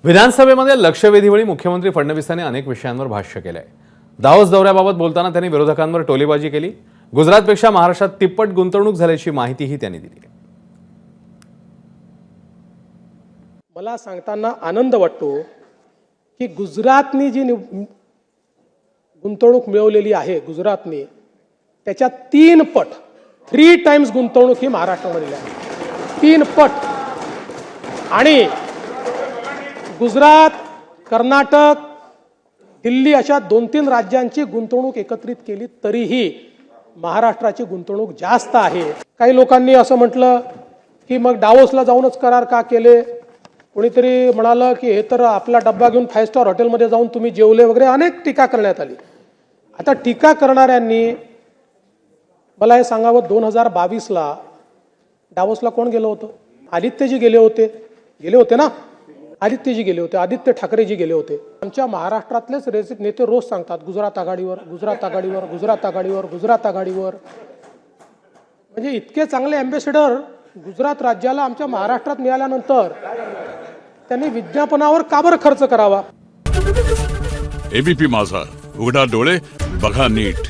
विधानसभेमध्ये लक्षवेधीवेळी मुख्यमंत्री फडणवीसांनी अनेक विषयांवर भाष्य केलंय। दावोस दौऱ्याबाबत बोलताना त्यांनी विरोधकांवर टोलेबाजी केली। गुजरातपेक्षा महाराष्ट्रात तिप्पट गुंतवणूक झाल्याची माहितीही त्यांनी दिली। मला सांगताना आनंद वाटतो की गुजरातनी जी गुंतवणूक मिळवलेली आहे, गुजरातने त्याच्या 3 पट 3 टाइम्स गुंतवणूक ही महाराष्ट्रामध्ये आहे। 3 पट। आणि गुजरात, कर्नाटक, दिल्ली अशा 2-3 राज्यांची गुंतवणूक एकत्रित केली तरीही महाराष्ट्राची गुंतवणूक जास्त आहे। काही लोकांनी असं म्हटलं की मग डावोसला जाऊनच करार का केले, कोणीतरी म्हणालं की हे तर आपला डब्बा घेऊन 5 स्टार हॉटेलमध्ये जाऊन तुम्ही जेवले वगैरे, अनेक टीका करण्यात आली। आता टीका करणाऱ्यांनी मला हे सांगावं, 2022ला डावोसला कोण गेलं होतं? आदित्यजी गेले होते ना, आदित्यजी गेले होते, आदित्य ठाकरेजी गेले होते। आमच्या महाराष्ट्रातलेच नेते रोज सांगतात गुजरात आघाडीवर, गुजरात आघाडीवर, गुजरात आघाडीवर, गुजरात आघाडीवर। म्हणजे इतके चांगले अँबॅसेडर गुजरात राज्याला आमच्या महाराष्ट्रात मिळाल्यानंतर त्यांनी विज्ञापनावर का बरं खर्च करावा? एबीपी माझा, उघडा डोळे बघा नीट।